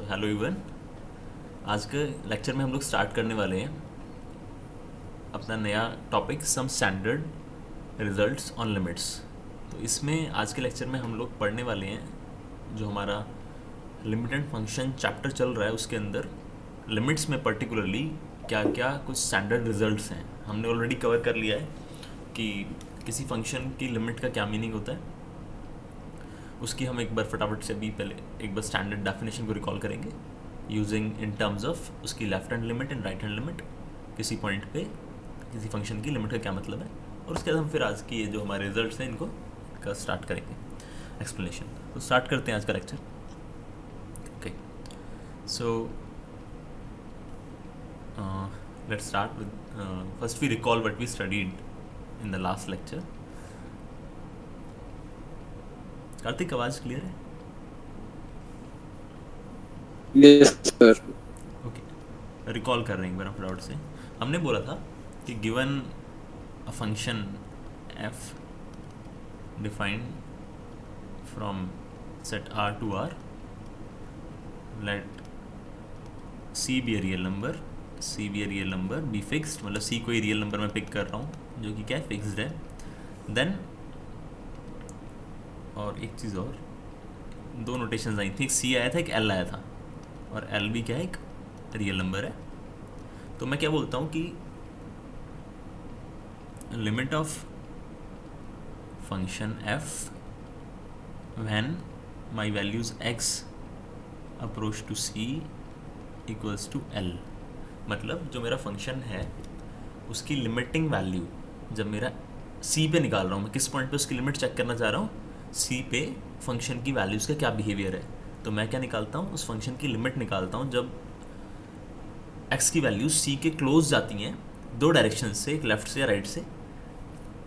Hello everyone. आज के lecture में हम लोग स्टार्ट करने वाले हैं अपना नया topic some standard results on limits. तो इसमें आज के लेक्चर में हम लोग पढ़ने वाले हैं जो हमारा लिमिट एंड फंक्शन चैप्टर चल रहा है उसके अंदर लिमिट्स में पर्टिकुलरली क्या क्या कुछ स्टैंडर्ड रिजल्ट्स हैं। हमने ऑलरेडी कवर कर लिया है कि किसी फंक्शन की लिमिट का क्या मीनिंग होता है। उसकी हम एक बार फटाफट से भी पहले एक बार स्टैंडर्ड डेफिनेशन को रिकॉल करेंगे यूजिंग इन टर्म्स ऑफ उसकी left hand limit and right hand limit. किसी पॉइंट पे किसी फंक्शन की लिमिट का क्या मतलब है, और उसके बाद हम फिर आज की ये जो हमारे रिजल्ट्स हैं इनको का स्टार्ट करेंगे एक्सप्लेनेशन। तो स्टार्ट करते हैं आज का lecture. Okay, so let's start with first we recall what we studied in the last lecture. Kartik, आवाज क्लियर है? Yes sir. ओके, रिकॉल कर रहे हैं एक बार फटाफट से। हमने बोला था कि given a function F defined from set are to are, let C B a real number, C B a real number be fixed, मतलब सी कोई रियल नंबर मैं पिक कर रहा हूँ जो कि क्या है, फिक्स्ड है। देन और एक चीज़ और, दो नोटेशंस आई थी, एक सी आया था एक एल आया था, और एल भी क्या है, एक रियल नंबर है। तो मैं क्या बोलता हूँ कि limit of function f when my values x approach to c equals to L, मतलब जो मेरा फंक्शन है उसकी लिमिटिंग वैल्यू जब मेरा सी पे निकाल रहा हूँ, मैं किस पॉइंट पे उसकी लिमिट चेक करना चाह रहा हूँ, सी पे फंक्शन की वैल्यूज़ का क्या बिहेवियर है। तो मैं क्या निकालता हूँ, उस फंक्शन की लिमिट निकालता हूँ जब एक्स की वैल्यूज सी के क्लोज जाती हैं दो डायरेक्शन से, एक लेफ्ट से या राइट से।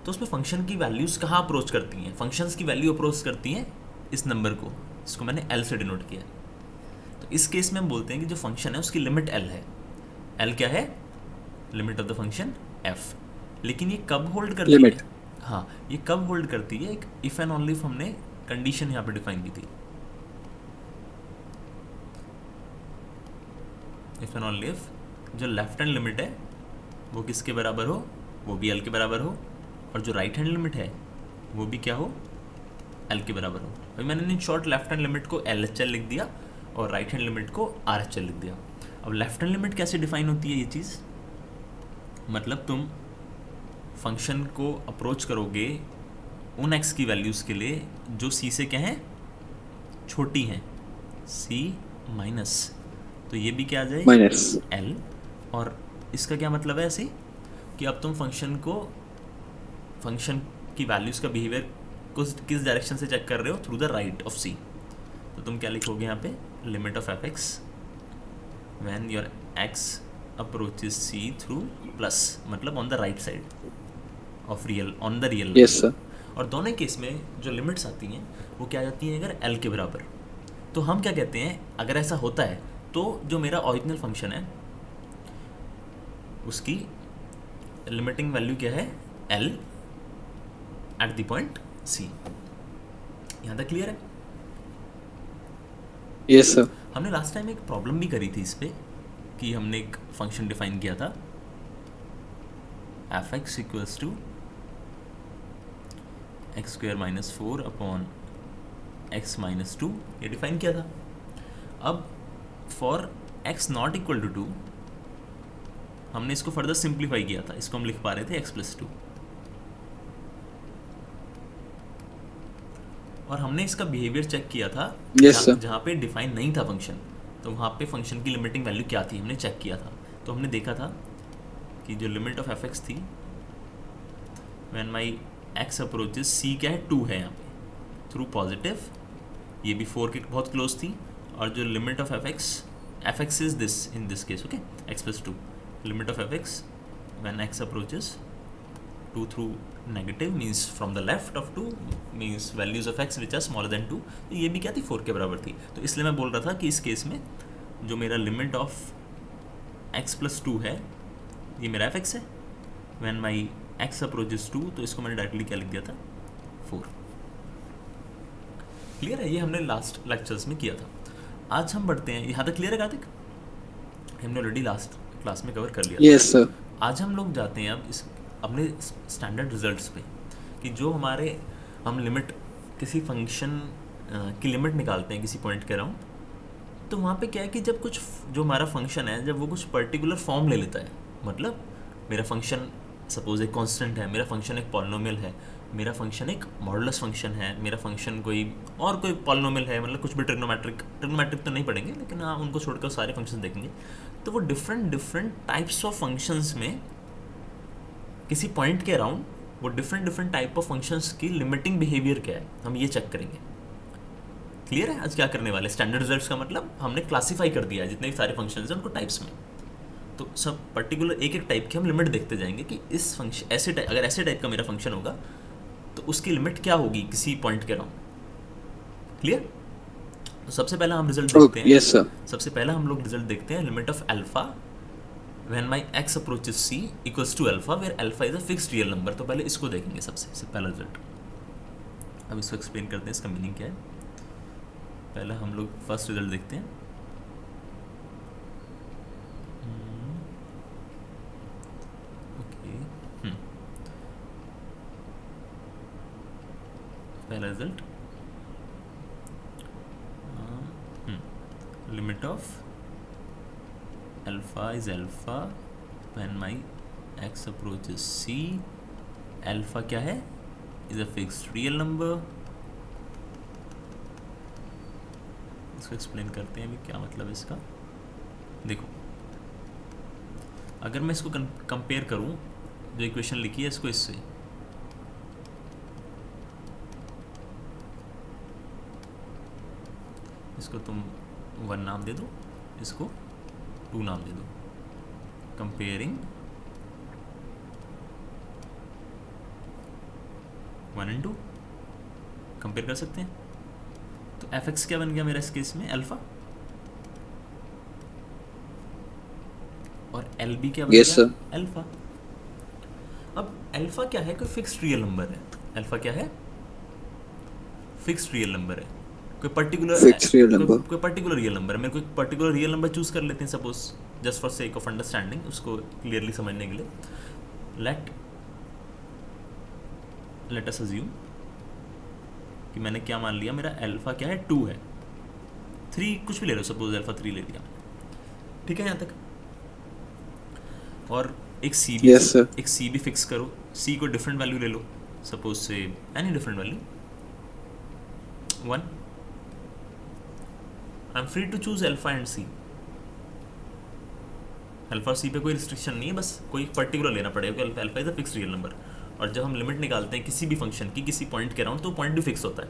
तो उसमें फंक्शन की वैल्यूज़ कहाँ अप्रोच करती हैं, फंक्शंस की वैल्यू अप्रोच करती हैं इस नंबर को, इसको मैंने एल से डिनोट किया। तो इस केस में हम बोलते हैं कि जो फंक्शन है उसकी लिमिट एल है। एल क्या है, limit of the function F. लेकिन ये कब होल्ड करती लिमिट है, हाँ ये कब होल्ड करती है, एक इफ़ एंड ओनली इफ हमने कंडीशन यहाँ पे डिफाइन की थी। इफ एंड ओनली इफ जो लेफ्ट हैंड लिमिट है वो किसके बराबर हो, वो भी एल के बराबर हो, और जो राइट हैंड लिमिट है वो भी क्या हो, एल के बराबर हो। अभी मैंने in short left hand limit को एल एच एल लिख दिया और राइट हैंड लिमिट को आर एच एल लिख दिया। अब लेफ्ट हैंड लिमिट कैसे डिफाइन होती है ये चीज़, मतलब तुम फंक्शन को अप्रोच करोगे उन एक्स की वैल्यूज़ के लिए जो सी से क्या है, छोटी हैं, सी माइनस, तो ये भी क्या आ जाए, माइनस एल। और इसका क्या मतलब है ऐसे कि अब तुम फंक्शन की वैल्यूज़ का बिहेवियर को किस डायरेक्शन से चेक कर रहे हो, through the right of c. तो तुम क्या लिखोगे यहाँ पे, limit of f x when your x approaches c through plus, मतलब on the right side of real, on the real yes sir. Number. और दोनों केस में जो लिमिट्स आती हैं वो क्या जाती हैं, अगर एल के बराबर। तो हम क्या कहते हैं, अगर ऐसा होता है तो जो मेरा ओरिजिनल फंक्शन है उसकी लिमिटिंग वैल्यू क्या है, L at the point c. यहाँ तक क्लियर है? Yes sir. हमने लास्ट टाइम एक प्रॉब्लम भी करी थी इस पर, कि हमने एक फंक्शन डिफाइन किया था f x equals to x square minus 4 upon x minus 2, ये डिफाइन किया था। अब for x not equal to 2 हमने इसको फर्दर सिंप्लीफाई किया था, इसको हम लिख पा रहे थे एक्स प्लस 2, और हमने इसका बिहेवियर चेक किया था यस सर। जहाँ पे डिफाइन नहीं था फंक्शन, तो वहाँ पे फंक्शन की लिमिटिंग वैल्यू क्या थी हमने चेक किया था। तो हमने देखा था कि जो लिमिट ऑफ एफ एक्स थी व्हेन माई एक्स अप्रोचेस सी क्या है, 2 है यहाँ पे थ्रू पॉजिटिव, ये भी 4 के बहुत क्लोज थी। और जो limit of f x is this in this case, okay, x plus 2, limit of f x when x approaches 2 through negative means from the left of 2 means values of x which are smaller than 2, तो ये भी क्या थी, 4 के बराबर थी। तो इसलिए मैं बोल रहा था कि इस केस में जो मेरा लिमिट ऑफ एक्स प्लस 2 है ये मेरा एफ एक्स है, व्हेन माई एक्स अप्रोचेस 2, तो इसको मैंने डायरेक्टली क्या लिख दिया था, 4। क्लियर है? ये हमने लास्ट लेक्चर्स में किया था। आज हम बढ़ते हैं, यहाँ तक क्लियर है कार्तिक? हमने ऑलरेडी लास्ट क्लास में कवर कर लिया। Yes sir. आज हम लोग जाते हैं अब इस अपने स्टैंडर्ड रिजल्ट्स पे, कि जो हमारे हम लिमिट किसी फंक्शन की लिमिट निकालते हैं किसी पॉइंट के अराउंड, तो वहाँ पे क्या है कि जब कुछ जो हमारा फंक्शन है जब वो कुछ पर्टिकुलर फॉर्म ले लेता है, मतलब मेरा फंक्शन सपोज एक कांस्टेंट है, मेरा फंक्शन एक पॉलिनोमियल है, मेरा फंक्शन एक मॉडुलस फंक्शन है, मेरा फंक्शन कोई पॉलिनोमियल है, मतलब कुछ भी ट्रिग्नोमेट्रिक तो नहीं पढ़ेंगे, लेकिन हाँ उनको छोड़कर सारे फंक्शन देखेंगे। तो वो डिफरेंट टाइप्स ऑफ फंक्शंस में किसी पॉइंट के अराउंड वो डिफरेंट टाइप ऑफ फंक्शंस की लिमिटिंग बिहेवियर क्या है, हम ये चेक करेंगे। क्लियर है आज क्या करने वाले? स्टैंडर्ड रिजल्ट्स का मतलब हमने क्लासीफाई कर दिया है जितने भी सारे फंक्शंस हैं उनको टाइप्स में। तो सब पर्टिकुलर एक एक टाइप की हम लिमिट देखते जाएंगे कि इस फंक्शन ऐसे टाइप, अगर ऐसे टाइप का मेरा फंक्शन होगा तो उसकी लिमिट क्या होगी किसी पॉइंट के अराउंड। क्लियर? तो सबसे पहला हम रिजल्ट देखते हैं। Yes sir. सबसे पहला हम लोग रिजल्ट देखते हैं, limit of alpha when my x approaches c equals to alpha where alpha is a fixed real number. तो पहले इसको देखेंगे सबसे पहला रिजल्ट। अब इसको एक्सप्लेन करते हैं, इसका मीनिंग क्या है। पहला हम लोग फर्स्ट रिजल्ट देखते हैं। ओके, पहला result, limit of alpha is alpha when my x approaches c, alpha क्या है, is a fixed real number. इसको एक्सप्लेन करते हैं अभी क्या मतलब है इसका। देखो, अगर मैं इसको कंपेयर करूं जो इक्वेशन लिखी है इसको इससे, इसको तुम 1 नाम दे दो, इसको 2 नाम दे दो, कंपेयरिंग 1 and 2 कंपेयर कर सकते हैं। तो एफ एक्स क्या बन गया मेरा इस केस में, अल्फा, और एल बी क्या बन यस गया, सर। अल्फा। अब अल्फा क्या है, कोई फिक्स्ड रियल नंबर है। अल्फा क्या है, फिक्स्ड रियल नंबर है, कोई पर्टिकुलर फिक्स्ड रियल नंबर। कोई पर्टिकुलर रियल नंबर है। मेरे को एक पर्टिकुलर रियल नंबर चूज कर लेते हैं suppose, just for sake of understanding, उसको क्लियरली समझने के लिए। लेट अस अज्यूम कि मैंने क्या मान लिया, मेरा अल्फा क्या है, 2 है, 3 कुछ भी ले लो, सपोज अल्फा 3 ले लिया, ठीक है यहाँ तक। और एक सी भी, यस सर। एक सी भी फिक्स करो, सी को डिफरेंट वैल्यू ले लो, suppose say any different value 1। I am free to choose alpha and c. Alpha और सी पे कोई रिस्ट्रिक्शन नहीं है, बस कोई पर्टिकुलर लेना पड़ेगा कि alpha is a fix real number. और जब हम लिमिट निकालते हैं किसी भी फंक्शन की किसी पॉइंट के अराउंड, तो पॉइंट भी फिक्स होता है।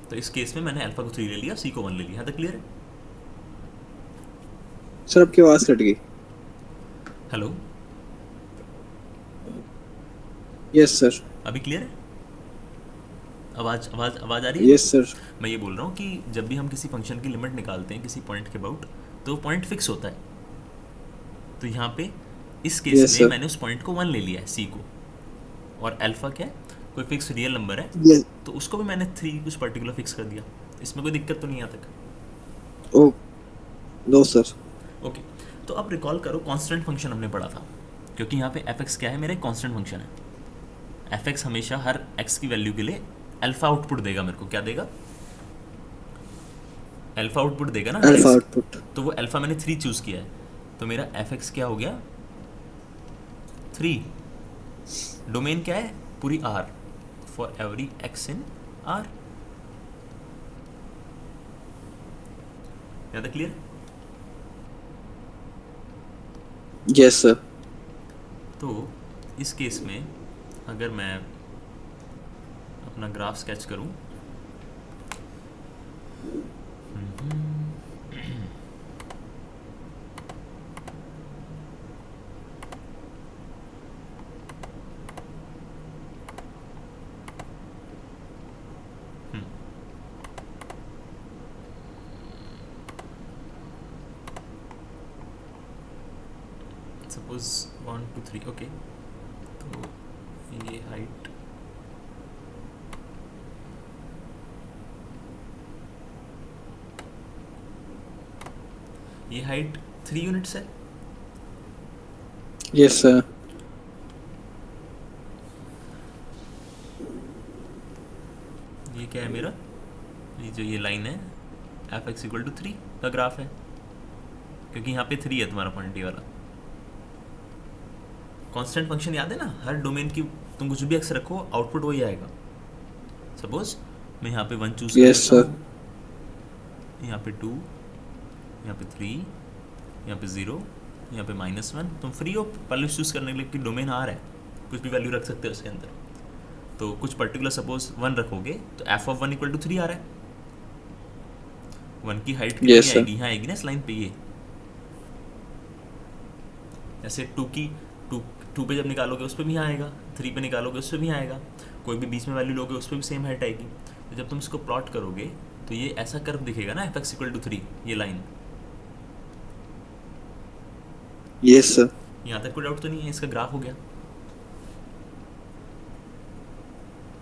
तो इस केस में मैंने अल्फा को 3 ले लिया, सी को 1 ले लिया। यहाँ तक क्लियर है? सर आपकी आवाज कट गई। Hello, yes sir. अभी क्लियर है? आवाज आवाज आवाज आ रही है? Yes sir. मैं ये बोल रहा हूँ कि जब भी हम किसी फंक्शन की लिमिट निकालते हैं किसी पॉइंट के अबाउट, तो पॉइंट फिक्स होता है। तो यहाँ पे इस केस Yes, में sir. मैंने उस पॉइंट को 1 ले लिया है, सी को, और अल्फा क्या है, कोई फिक्स रियल नंबर है, यस। तो उसको भी मैंने 3 कुछ पर्टिकुलर फिक्स कर दिया। इसमें कोई दिक्कत तो नहीं यहाँ तक? Oh no sir. ओके, तो अब रिकॉल करो, कांस्टेंट फंक्शन हमने पढ़ा था, क्योंकि यहाँ पे एफ एक्स क्या है, मेरा एक कांस्टेंट फंक्शन है। एफ एक्स हमेशा हर एक्स की वैल्यू के लिए अल्फा आउटपुट देगा। मेरे को क्या देगा, अल्फा आउटपुट देगा ना, अल्फा आउटपुट। तो वो अल्फा मैंने 3 चूज किया है, तो मेरा एफ एक्स क्या हो गया, 3। डोमेन क्या है, पूरी R, for every x in R. याद है? क्लियर? Yes sir. तो इस केस में अगर मैं अपना ग्राफ स्केच करूं, सपोज 1 2 3, ओके। तो ये हाइट ये हाइट 3 यूनिट्स है। Yes, sir. ये क्या है मेरा, ये जो ये लाइन है एफ एक्स इक्वल टू 3 का ग्राफ है, क्योंकि यहाँ पे 3 है तुम्हारा पॉइंट ये वाला। कांस्टेंट फंक्शन याद है ना, हर डोमेन की तुम कुछ भी एक्स रखो आउटपुट वही आएगा। सपोज मैं यहाँ पे 1 चूज कर Yes, लेता sir. हूँ, यहाँ पे 2, यहाँ पे 3, यहाँ पे 0, यहाँ पे -1। तुम फ्री हो पहले चूज़ करने के लिए कि डोमेन आ रहा है, कुछ भी वैल्यू रख सकते हो उसके अंदर। तो कुछ पर्टिकुलर सपोज 1 रखोगे तो एफ ऑफ 1 इक्वल टू 3 आ रहा है। 1 की हाइट कितनी Yes, sir. आएगी, यहाँ आएगी ना इस लाइन पे ये। ऐसे 2 की 2 पे जब निकालोगे उस पर भी यहाँ आएगा, 3 पे निकालोगे उस पर भी आएगा, कोई भी बीच में वैल्यू लोगे उस पर भी सेम हाइट आएगी। तो जब तुम इसको प्लॉट करोगे तो ये ऐसा कर्व दिखेगा ना, एफ एक्स इक्वल टू 3, ये लाइन। Yes, sir. यहाँ तक कोई डाउट तो नहीं है, इसका ग्राफ हो गया।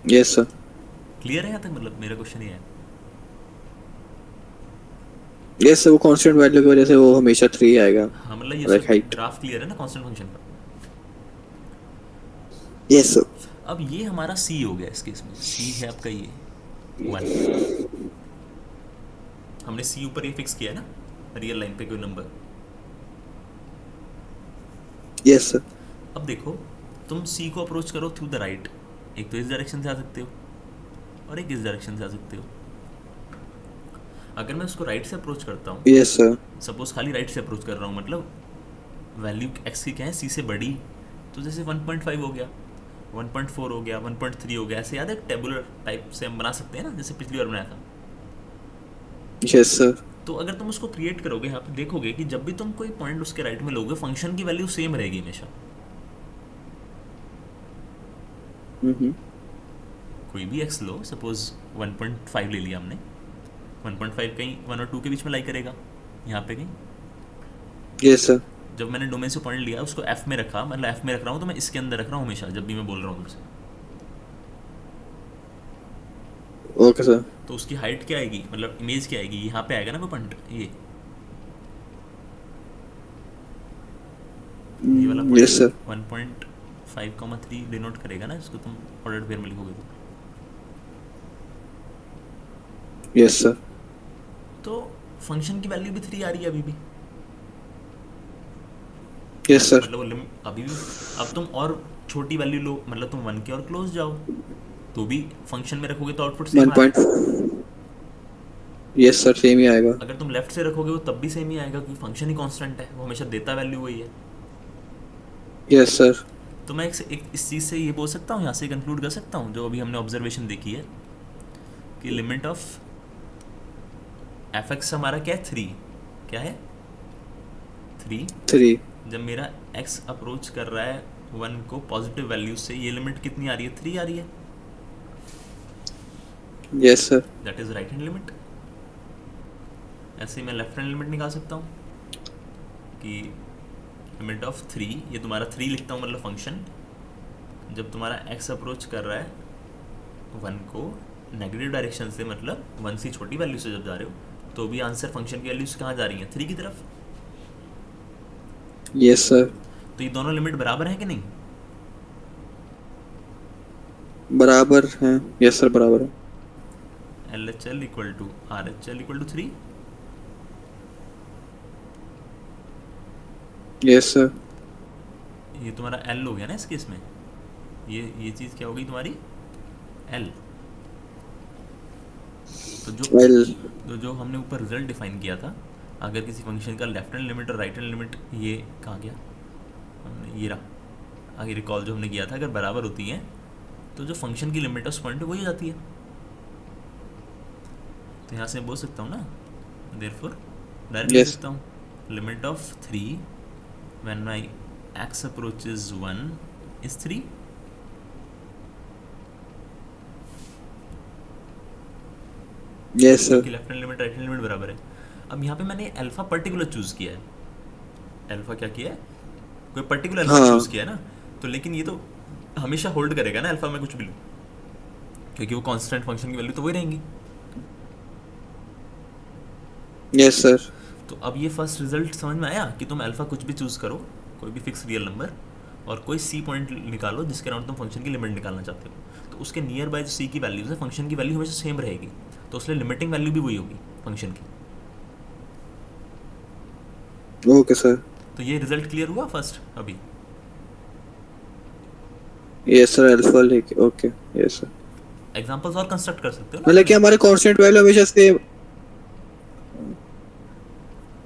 Yes, sir. क्लियर है यहाँ तक, मतलब मेरा क्वेश्चन ये है। Yes, sir. वो कांस्टेंट वैल्यू की वजह से वो हमेशा 3 आएगा. हाँ मतलब ये Like सब height. ग्राफ क्लियर है ना कांस्टेंट फंक्शन का। Yes, sir. अब ये हमारा सी हो गया, इस केस में सी है आपका ये 1। हमने सी ऊपर ये फिक्स किया है ना, रियल लाइन पे कोई नंबर। Yes, sir. अब देखो तुम सी को अप्रोच करो थ्रू द राइट, एक तो इस डायरेक्शन से आ सकते हो और एक इस डायरेक्शन से आ सकते हो। अगर मैं उसको राइट से अप्रोच करता हूँ, Yes, sir. सपोज खाली राइट से अप्रोच कर रहा हूँ, मतलब वैल्यू एक्स की क्या है सी से बड़ी, तो जैसे 1.5 हो गया, 1.4 हो गया, 1.3 हो गया, ऐसे याद है टेबुलर टाइप से हम बना सकते हैं ना, जैसे पिछली बार बनाया था। Yes, sir. तो अगर तुम उसको क्रिएट करोगे, यहाँ पे देखोगे कि जब भी तुम कोई पॉइंट उसके राइट में लोगे फंक्शन की वैल्यू सेम रहेगी हमेशा। Mm-hmm. कोई भी एक्स लो, सपोज 1.5 ले लिया हमने, 1.5 कहीं 1 और 2 के बीच में लाई करेगा, यहाँ पे कहीं। Yes, sir. जब मैंने डोमेन से पॉइंट लिया उसको एफ में रखा, मतलब एफ में रख रहा हूँ तो मैं इसके अंदर रख रहा हूँ हमेशा जब भी मैं बोल रहा हूँ तुमसे। Okay, sir. तो उसकी हाइट क्या आएगी, मतलब इमेज क्या आएगी, यहाँ पे आएगा ना कोई पॉइंट, ये वाला Yes, sir. पॉइंट 1.5, 3 डिनोट करेगा ना इसको, तुम ऑर्डर पेयर में लिखोगे Yes, sir. तो फंक्शन की वैल्यू भी 3 आ रही है अभी भी। Yes, sir. मतलब वो अभी भी, अब तुम और छोटी वैल्यू लो, मतलब तुम 1 के और क्लोज जाओ तो भी फंक्शन में रखोगे तो आउटपुट सेम 1 आ रहा point. है। Yes, sir. सेम ही आएगा. अगर तुम लेफ्ट से रखोगे वो तब भी सेम ही आएगा, क्योंकि फंक्शन ही कांस्टेंट है, वो हमेशा देता वैल्यू वही है। Yes, sir. तो मैं एक इस चीज़ से ये बोल सकता हूँ, यहाँ से कंक्लूड कर सकता हूँ जो अभी हमने ऑब्जर्वेशन देखी है, कि लिमिट ऑफ एफ एक्स हमारा क्या है, 3। क्या है, 3। 3. जब मेरा एक्स अप्रोच कर रहा है 1 को पॉजिटिव वैल्यू से, ये लिमिट कितनी आ रही है, 3 आ रही है। Yes, sir. That is right hand limit. ऐसे ही मैं लेफ्ट हैंड लिमिट निकाल सकता हूँ कि लिमिट ऑफ 3, ये तुम्हारा 3 लिखता हूँ, मतलब फंक्शन जब तुम्हारा एक्स अप्रोच कर रहा है 1 को नेगेटिव डायरेक्शन से, मतलब 1 से छोटी वैल्यू से जब जा रहे हो, तो भी आंसर फंक्शन की वैल्यूज कहाँ जा रही हैं, 3 की तरफ। Yes, sir. तो ये दोनों लिमिट बराबर है कि नहीं। बराबर है. Yes, sir. बराबर है. L H L equal to R H L equal to 3। Yes, sir. ये तुम्हारा एल हो गया ना इस केस में, ये चीज़ क्या हो गई तुम्हारी, एल। तो Well. जो हमने ऊपर रिजल्ट डिफाइन किया था, अगर किसी फंक्शन का लेफ्ट हैंड लिमिट और राइट हैंड लिमिट, ये कहाँ गया, हमने ये रहा, आगे रिकॉल जो हमने किया था, अगर बराबर होती हैं तो जो फंक्शन की लिमिट है उस पॉइंट पे वही हो जाती है। तो यहाँ से बोल सकता हूँ ना, देयरफॉर डायरेक्ट लिख Yes. सकता हूँ limit of 3 when my x approaches 1 is 3। Yes, sir. क्योंकि left hand limit right hand limit बराबर है। अब यहाँ पे मैंने अल्फा पर्टिकुलर चूज़ किया है, अल्फा क्या किया है, कोई पर्टिकुलर अल्फा हाँ. चूज़ किया है ना, तो लेकिन ये तो हमेशा होल्ड करेगा ना अल्फा में कुछ भी लूँ, क्योंकि वो कांस्टेंट फंक्शन की वैल्यू तो वही रहेंगी। Yes, sir. तो अब ये फर्स्ट रिजल्ट समझ में आया कि तुम अल्फा कुछ भी चूज़ करो, कोई भी फिक्स रियल नंबर, और कोई सी पॉइंट निकालो जिसके अराउंड तुम फंक्शन की लिमिट निकालना चाहते हो, तो उसके नियर बाय जो सी की वैल्यूज़ है फंक्शन की वैल्यू हमेशा सेम रहेगी, तो उसलिए लिमिटिंग वैल्यू भी वही होगी फंक्शन की। Okay sir. तो ये रिजल्ट क्लियर हुआ फर्स्ट अभी। यस सर, अल्फा लेके ओके। Yes sir. एग्जाम्पल्स और कंस्ट्रक्ट कर सकते हो ना मतलब कि अपने। हमारे कांस्टेंट वैल्यू हमेशा सेम।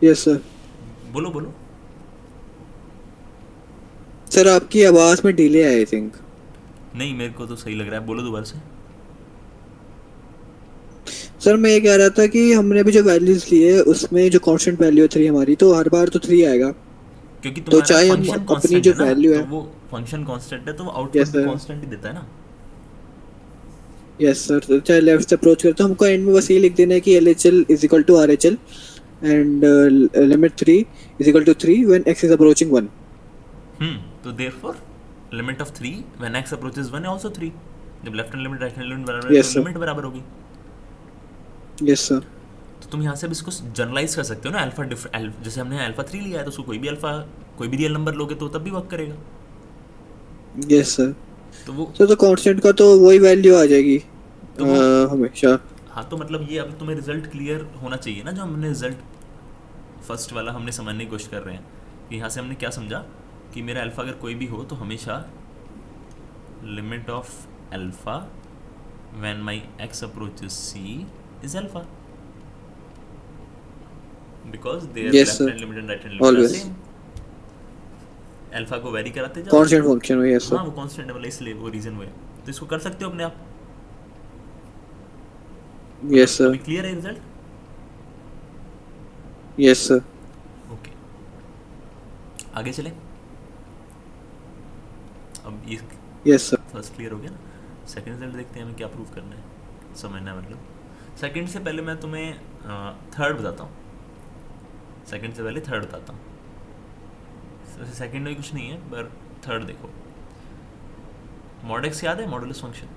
Yes sir. बोलो बोलो। सर आपकी आवाज में डिले है आई थिंक। नहीं मेरे को तो सही लग रहा है, बोलो दोबारा से। सर मैं ये कह रहा था कि हमने अभी जो वैल्यूज ली है उसमें जो कांस्टेंट वैल्यू है 3 हमारी, तो हर बार तो 3 आएगा। क्योंकि तो तुम्हारा चाहे हम फंक्शन अपनी कांस्टेंट जो है ना, वैल्यू तो है। वो फंक्शन कांस्टेंट है तो वो आउटपुट यस भी सर। कांस्टेंट ही देता है ना। यस सर, तो चाहे लेफ्ट से अप्रोच करें तो हमको एंड में बस ये लिख देना है कि LHL is equal to RHL and limit 3 is equal to 3 when x is approaching 1। तो therefore limit of 3 when x approaches 1 also 3। जब left hand limit right hand limit बराबर है तो यस सर। लिमिट बराबर होगी। Yes sir. तो तुम यहाँ से भी इसको जनरलाइज कर सकते हो ना, जैसे हमने अल्फा 3 लिया है तो उसको कोई भी रियल नंबर लोगे तो तब भी वर्क करेगा। Yes sir. तो वो तो कांस्टेंट का तो वही वैल्यू आ जाएगी तो वो हमेशा। हाँ, तो मतलब ये अभी तुम्हें रिजल्ट क्लियर होना चाहिए ना, जो हमने रिजल्ट फर्स्ट वाला हमने समझने की कोशिश कर रहे हैं कि यहाँ से हमने क्या समझा कि मेरा अल्फ़ा अगर कोई भी हो तो हमेशा limit of alpha when my x approaches c is alpha, because there yes left sir, hand limit and right hand limit are always same. Alpha को वेरी कराते जाओ। कांस्टेंट फंक्शन है। Yes sir. हाँ वो कांस्टेंट है, मतलब इसलिए वो रीज़न वो है। तो इसको कर सकते हो अपने आप। यस अभी सर। क्लियर है रिजल्ट। Yes sir. ओके आगे चले। अब ये यस सर। फर्स्ट क्लियर हो गया ना, सेकंड रिजल्ट देखते हैं हमें क्या प्रूव करना है, समझना है मतलब। सेकंड से पहले मैं तुम्हें थर्ड बताता हूँ, सेकंड से पहले थर्ड बताता हूँ। सेकंड में कुछ नहीं है पर थर्ड देखो। मॉड एक्स याद है, modulus function.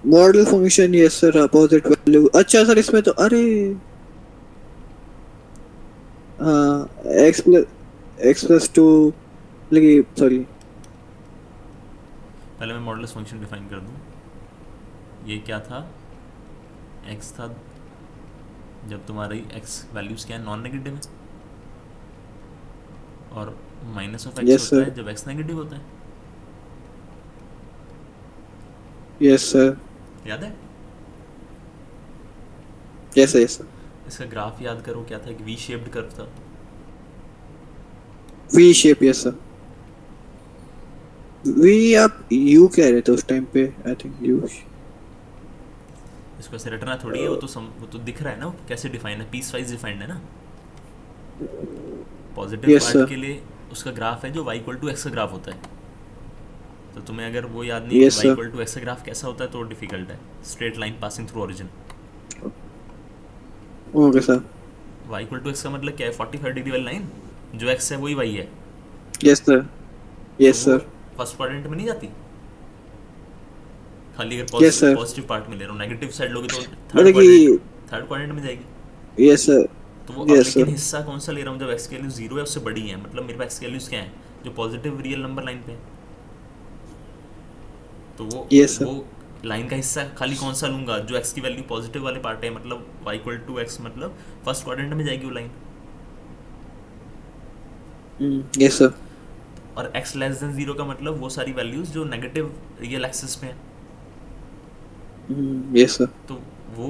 Model function. Yes sir, opposite value. अच्छा सर इसमें तो अरे हाँ, x+2 लगी, सॉरी। पहले मैं मॉडुलस फंक्शन डिफाइन कर दूँ। ये क्या था, x था जब तुम्हारी x वैल्यूज़ क्या है, नॉन नेगेटिव है, और माइनस ऑफ x यस होता सर। है जब x नेगेटिव होता है। Yes sir. याद है। Yes sir. Yes sir. इसका ग्राफ याद करो क्या था, एक वी शेप्ड कर्व था। V shape. Yes sir. V आप यू कह रहे थे उस टाइम पे, आई थिंक यू। इसको ऐसे रटना थोड़ी है, वो तो दिख रहा है ना वो कैसे डिफाइन है, पीस वाइज डिफाइंड है ना। Positive yes part sir. के लिए उसका ग्राफ है जो y इक्वल टू एक्स का ग्राफ होता है। तो तुम्हें अगर वो याद नहीं है कि yes y sir. Equal to x का ग्राफ कैसा होता है तो डिफिकल्ट है। Straight line passing through origin. Okay sir. y equal to x का मतलब क्या है, 45 डिग्री वाली लाइन, जो x है वही y है। Yes sir. तो यस वो सर। फर्स्ट क्वाड्रेंट में नहीं जाती, खाली अगर यस सर। पॉजिटिव पार्ट में ले रहा हूँ, नेगेटिव साइड लोगे तो मतलब कि थर्ड क्वाड्रेंट में जाएगी। Yes sir. तो वो अब यस लेकिन सर। हिस्सा कौन सा ले रहा हूँ, जब एक्स की वैल्यू जीरो है उससे बड़ी है, मतलब मेरे पास एक्स की वैल्यूज क्या है जो पॉजिटिव रियल नंबर लाइन पे है। तो यस सर। वो लाइन का हिस्सा खाली कौन सा लूंगा, जो एक्स की वैल्यू पॉजिटिव वाले पार्ट है, मतलब वाई इक्वल टू एक्स, मतलब फर्स्ट क्वाड्रेंट में जाएगी वो लाइन। Yes sir. और एक्स लेस देन जीरो का मतलब वो सारी वैल्यूज जो नेगेटिव रियल एक्सिस पे है। Yes sir. तो वो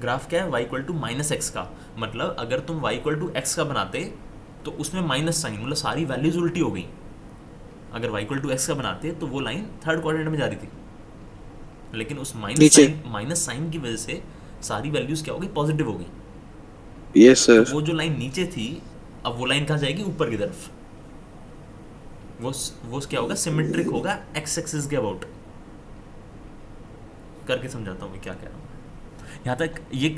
ग्राफ क्या है, y equal to minus x का, मतलब अगर तुम वाई इक्वल टू एक्स का बनाते तो उसमें माइनस साइन, मतलब सारी वैल्यूज उल्टी हो गई। अगर वाई इक्वल टू एक्स का बनाते तो वो लाइन थर्ड क्वाड्रेंट में जा रही थी, लेकिन उस नीचे। माइनस साइन की वजह से सारी वैल्यूज क्या हो गई, पॉजिटिव हो गई। यस तो सर। वो जो लाइन नीचे थी अब वो लाइन कहाँ जाएगी, ऊपर की तरफ। वो क्या होगा, सिमेट्रिक होगा एक्स एक्सिस के अबाउट। करके समझाता हूँ मैं क्या कह रहा हूँ। यहाँ तक ये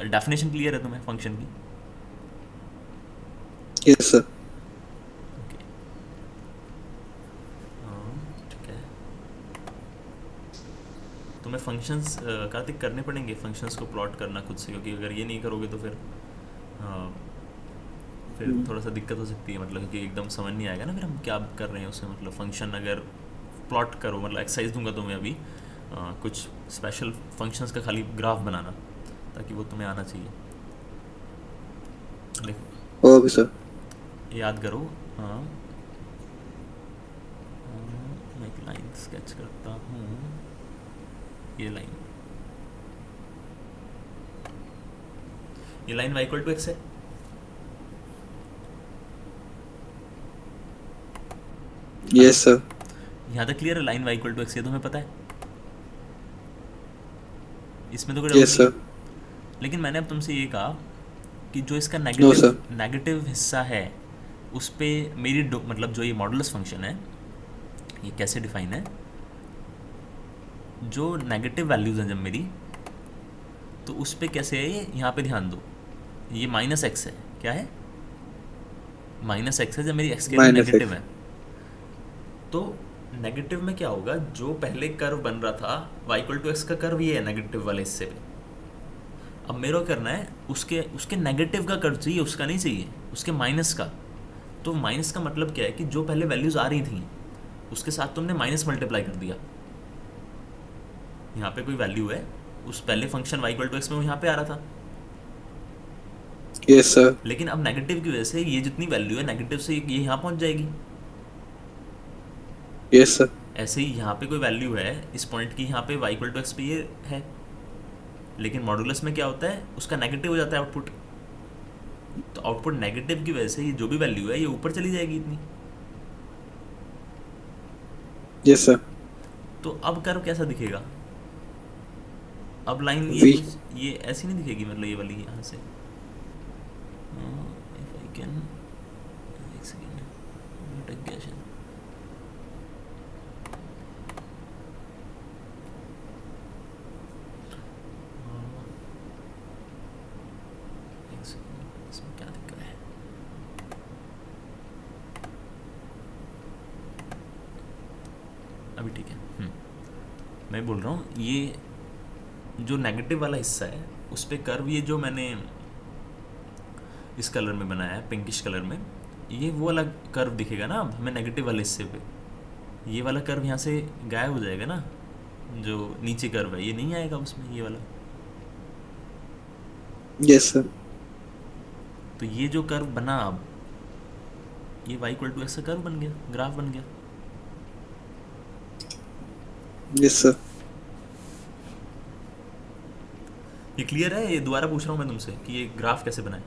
डेफिनेशन क्लियर है तुम्हें फंक्शन की। Yes sir. ओके ठीक है। तो तुम्हें फंक्शंस कार्तिक करने पड़ेंगे, फंक्शंस को प्लॉट करना खुद से, क्योंकि अगर ये नहीं करोगे तो फिर थोड़ा सा दिक्कत हो सकती है, मतलब कि एकदम समझ नहीं आएगा ना फिर हम क्या कर रहे हैं उसमें। मतलब फंक्शन अगर प्लॉट करो, मतलब एक्सरसाइज दूंगा तुम्हें अभी कुछ स्पेशल फंक्शंस का खाली ग्राफ बनाना, ताकि वो तुम्हें आना चाहिए। देखो ओके सर। याद करो। हाँ, मैं एक लाइन स्केच करता हूँ, ये line y equal to x है। Hello, yes sir. यहाँ तक क्लियर है? Line y equal to x, ये तुम्हें पता है, इसमें तो कोई डाउट यस नहीं है। सर। लेकिन मैंने अब तुमसे ये कहा कि जो इसका नो नेगेटिव सर। नेगेटिव हिस्सा है उस पे मेरी मतलब जो ये मॉडुलस फंक्शन है ये कैसे डिफाइन है, जो नेगेटिव वैल्यूज़ हैं जब मेरी, तो उस पे कैसे है ये, यहाँ पे ध्यान दो। ये माइनस एक्स है, क्या है? माइनस एक्स है जब मेरी एक्स की वैल्यू माइनस नेगेटिव एक्स। है। तो नेगेटिव में क्या होगा, जो पहले कर्व बन रहा था y इक्वल टू एक्स का कर्व ये है नेगेटिव वाले हिस्से पे। अब मेरे को करना है उसके उसके नेगेटिव का कर्व चाहिए, उसका नहीं चाहिए, उसके माइनस का। तो माइनस का मतलब क्या है कि जो पहले वैल्यूज़ आ रही थी उसके साथ तुमने माइनस मल्टीप्लाई कर दिया। यहाँ पे कोई वैल्यू है, उस पहले function y equal to x में वो यहाँ पे आ रहा था, यस सर। लेकिन अब नेगेटिव की वजह से ये जितनी वैल्यू है नेगेटिव से ये यहाँ पहुँच जाएगी। Yes sir. ऐसे ही यहाँ पे कोई वैल्यू है इस पॉइंट की, यहाँ पे y इक्वल टू एक्स पे ये है, लेकिन मॉडुलस में क्या होता है उसका नेगेटिव हो जाता है आउटपुट। तो आउटपुट नेगेटिव की वजह से ये जो भी वैल्यू है ये ऊपर चली जाएगी इतनी। Yes sir. तो अब कर्व कैसा दिखेगा? अब लाइन ये वी। कुछ ये ऐसी नहीं दिखेगी, मतलब ये वाली यहाँ से। इफ आई कैन, एक सेकेंड, अटक गया शायद। एक सेकेंड, इसमें क्या दिक्कत है? अभी ठीक है। मैं बोल रहा हूँ ये जो नेगेटिव वाला हिस्सा है उस पे कर्व, ये जो मैंने इस कलर में बनाया है पिंकिश कलर में, ये वो वाला कर्व दिखेगा ना अब हमें नेगेटिव वाले हिस्से पे। ये वाला कर्व यहाँ से गायब हो जाएगा ना, जो नीचे कर्व है ये नहीं आएगा उसमें, ये वाला। Yes sir. तो ये जो कर्व बना अब, ये y इक्वल टू एक्स का कर्व बन गया, ग्राफ बन गया। Yes sir. ये क्लियर है? ये दोबारा पूछ रहा हूँ मैं तुमसे कि ये ग्राफ कैसे बनाए।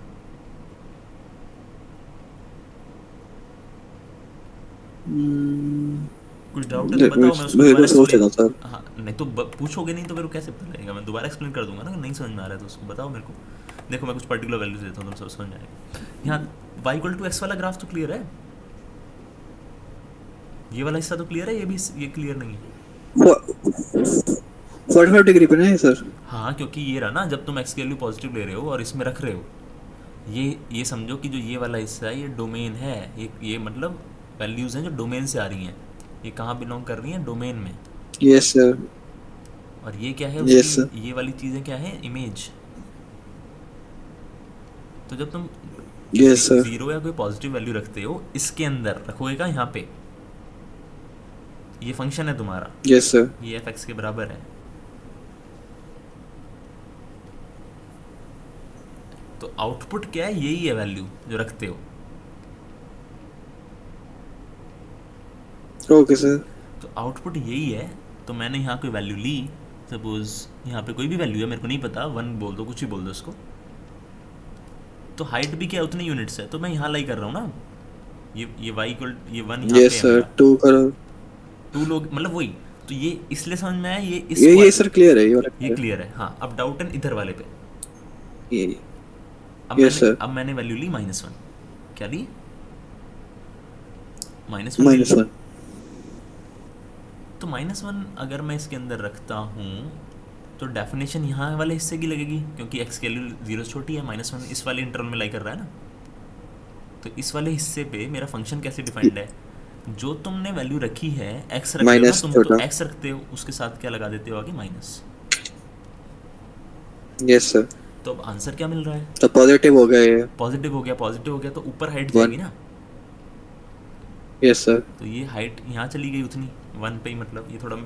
कुछ डाउट है तो बताओ, मैं उसको मैं दोबारा सोच रहा एक्सप्लेन। था सर। हाँ नहीं तो पूछोगे नहीं तो मेरे को कैसे पता लगेगा, मैं दोबारा एक्सप्लेन कर दूंगा ना, अगर नहीं समझ में आ रहा है तो उसको बताओ मेरे को। देखो मैं कुछ पर्टिकुलर वैल्यूज देता हूँ, तुम सब समझ जाएगा। यहाँ y इक्वल टू एक्स वाला ग्राफ तो क्लियर है, ये वाला हिस्सा तो क्लियर है, ये भी ये क्लियर नहीं है। 45 डिग्री पे ना सर। हाँ क्योंकि ये रहा ना, जब तुम एक्स की वैल्यू पॉजिटिव ले रहे हो और इसमें रख रहे हो, ये समझो कि जो ये वाला हिस्सा है ये डोमेन है, ये मतलब वैल्यूज़ हैं जो डोमेन से आ रही हैं। ये कहाँ बिलोंग कर रही हैं? डोमेन में। Yes sir. और ये क्या है यस सर। उसकी, ये वाली चीज़ें क्या है? इमेज। तो जब तुम यस सर। ज़ीरो या कोई पॉजिटिव वैल्यू रखते हो, इसके अंदर रखोगे का यहाँ पे, ये फंक्शन है तुम्हारा, यस सर। ये एफ एक्स के बराबर है। तो आउटपुट क्या है? यही है वैल्यू जो रखते हो। Okay sir. तो आउटपुट यही है। तो मैंने यहाँ कोई वैल्यू ली, सपोज यहाँ पे कोई भी वैल्यू है, मेरे को नहीं पता, 1 बोल दो, कुछ भी बोल दो उसको। तो हाइट भी क्या उतनी यूनिट्स है, तो मैं यहाँ लाई कर रहा हूँ ना, ये y इक्वल, ये 1 यहाँ पे यस है सर। मेरा, 2 करो। 2 लोग मतलब वही। तो ये इसलिए समझ में आया, ये इस ये सर क्लियर है, ये वाला ये clear क्लियर है। हाँ अब डाउट है इधर वाले पे। है। अब यस सर। मैंने वैल्यू ली -1। क्या ली? -1 ले ली। -1। तो -1 अगर मैं इसके अंदर रखता हूँ तो डेफिनेशन यहाँ वाले हिस्से की लगेगी, क्योंकि x की वैल्यू 0 से छोटी है, -1 इस वाले इंटरवल में लाई कर रहा है ना। तो इस वाले हिस्से पे मेरा फंक्शन कैसे डिफाइंड है? जो तुमने वैल्यू रखी है एक्स रख रहे हो ना माइनस तुम, तो छोटा। एक्स रखते हो उसके साथ क्या लगा देते हो आगे, माइनस। Yes sir. तो अब आंसर क्या मिल रहा है, तो पॉजिटिव हो गया ये। पॉजिटिव हो गया, पॉजिटिव हो गया तो ऊपर हाइट वन। जाएगी ना। Yes sir. तो ये हाइट यहाँ चली गई उतनी, वन पे ही, मतलब ये थोड़ा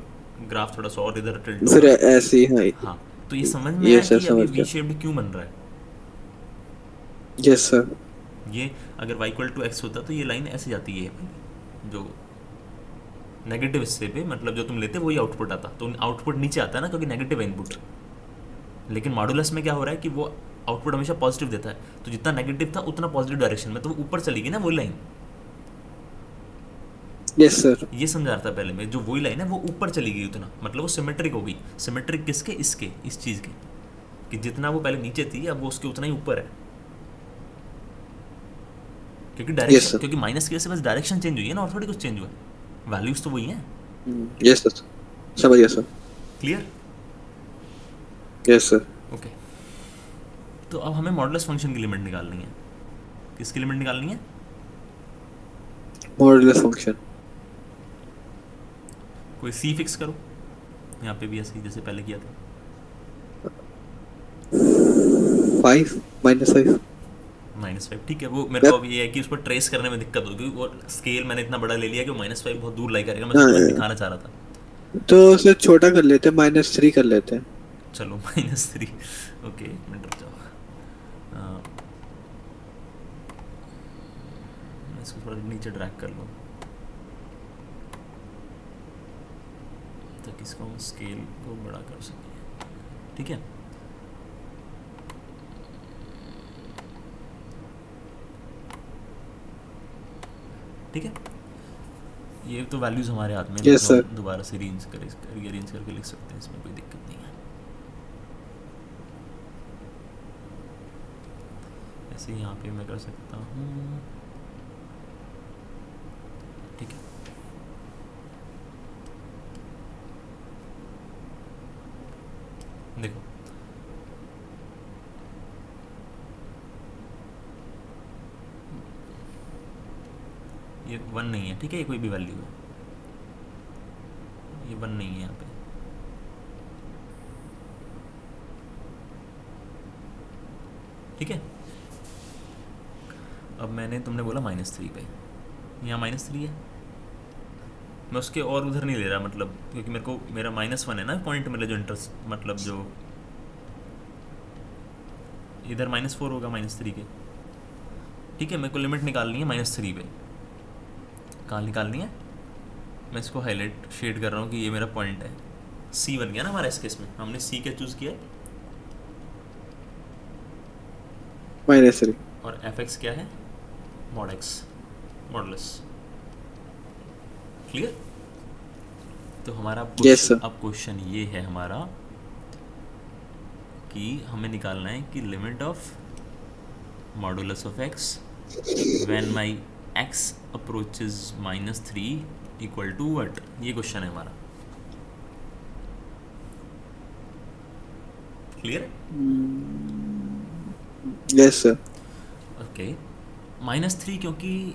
ग्राफ थोड़ा सा और इधर टिल्ट फिर होगा। ऐसे ही, हाँ। हाँ, तो ये समझ में आया यस सर, कि अभी समझ वी गया। शेप्ड क्यों बन रहा है। Yes sir. ये अगर y इक्वल टू एक्स होता तो ये लाइन ऐसे जाती है, जो नेगेटिव हिस्से पे, मतलब जो तुम लेते वही आउटपुट आता, तो आउटपुट नीचे आता है ना क्योंकि नेगेटिव है इनपुट। लेकिन मॉडुलस में क्या हो रहा है कि वो आउटपुट हमेशा पॉजिटिव देता है, तो जितना नेगेटिव था उतना पॉजिटिव डायरेक्शन में, तो वो ऊपर चली गई ना वही लाइन। Yes sir. ये समझा रहा था पहले में, जो वही लाइन है वो ऊपर चली गई उतना, मतलब वो सिमेट्रिक हो गई। सिमेट्रिक किसके, इसके, इस चीज़ के, कि जितना वो पहले नीचे थी अब वो उसके उतना ही ऊपर है, क्योंकि यस डायरेक्शन, सर। क्योंकि माइनस की वजह से बस डायरेक्शन चेंज हुई है ना, और थोड़ी कुछ चेंज हुआ है, वैल्यूज तो वही हैं। यस सर, समझ गया sir. Clear. Yes sir. Okay, तो अब हमें मॉडुलस फंक्शन की लिमिट निकालनी है। किसकी लिमिट निकालनी है, मॉडुलस फंक्शन। कोई सी फिक्स करो, यहाँ पे भी ऐसे ही जैसे पहले किया था। 5 -5। -5 ठीक है, वो मेरे को अब ये है कि उसको ट्रेस करने में दिक्कत होगी, वो स्केल मैंने इतना बड़ा ले लिया कि -5 बहुत दूर लाई करेगा, मैं तो तुम्हें हाँ, दिखाना चाह रहा था। तो उसे छोटा कर लेते हैं, -3 कर लेते हैं। चलो -3, ओके एक मिनट रुक जाओ। मैं इसको थोड़ा नीचे ड्रैग कर लूँ ताकि इसको हम स्केल को बड़ा कर सकें, ठीक है। ठीक है, ये तो वैल्यूज़ हमारे हाथ में, यस इनको सर। हम दोबारा से रीअरेंज करके लिख सकते हैं, इसमें कोई दिक्कत नहीं है। ऐसे यहाँ पे मैं कर सकता हूँ, ठीक है। देखो ये 1 नहीं है, ठीक है, ये कोई भी वैल्यू है, ये 1 नहीं है यहाँ पे, ठीक है। अब मैंने, तुमने बोला -3 पे, यहाँ -3 है, मैं उसके और उधर नहीं ले रहा, मतलब क्योंकि मेरे को मेरा -1 है ना पॉइंट, मेरा जो इंटरेस्ट, मतलब जो इधर -4 होगा -3 के, ठीक है। मेरे को लिमिट निकालनी है -3 पे, कहाँ निकालनी है, मैं इसको हाईलाइट शेड कर रहा हूँ कि ये मेरा पॉइंट है, सी बन गया ना हमारा, इस केस में हमने सी क्या चूज़ किया है, -3। और एफ एक्स क्या है, मॉड एक्स, मॉडुलस। क्लियर। तो हमारा यस सर। अब क्वेश्चन ये है हमारा कि हमें निकालना है कि limit of modulus of x when my x approaches -3 equal to what, ये क्वेश्चन है हमारा। क्लियर। Yes sir. ओके, -3 क्योंकि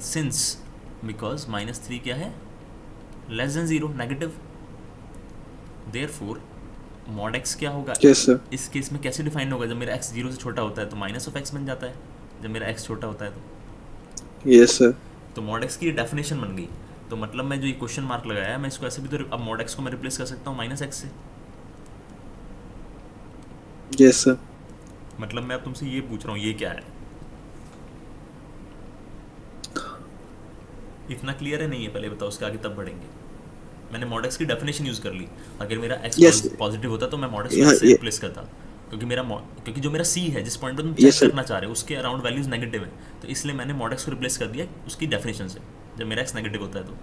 सिंस बिकॉज -3 क्या है, less than 0, negative, therefore mod x क्या होगा, यस सर। इस केस में कैसे डिफाइन होगा, जब मेरा एक्स 0 से छोटा होता है तो माइनस ऑफ एक्स बन जाता है, जब मेरा एक्स छोटा होता है यस सर। तो मॉड एक्स की डेफिनेशन बन गई। तो मतलब मैं जो ये क्वेश्चन मार्क लगाया मैं इसको ऐसे भी तो, अब मॉड एक्स को मैं रिप्लेस कर सकता हूँ -x से। Yes sir. मतलब मैं अब तुमसे ये पूछ रहा हूँ ये क्या है, इतना क्लियर है नहीं है, पहले बताओ, उसके आगे तब बढ़ेंगे। मैंने मॉड एक्स की डेफिनेशन यूज़ कर ली, अगर मेरा एक्स यस। पॉजिटिव होता तो मैं मॉड एक्स को यहाँ एक्स से ये। रिप्लेस करता, क्योंकि क्योंकि जो मेरा सी है, जिस पॉइंट पर तुम चेक यस सर। करना चाह रहे हो उसके अराउंड वैल्यूज नेगेटिव है, तो इसलिए मैंने मॉड एक्स को रिप्लेस कर दिया उसकी डेफिनेशन से, जब मेरा एक्स नेगेटिव होता है तो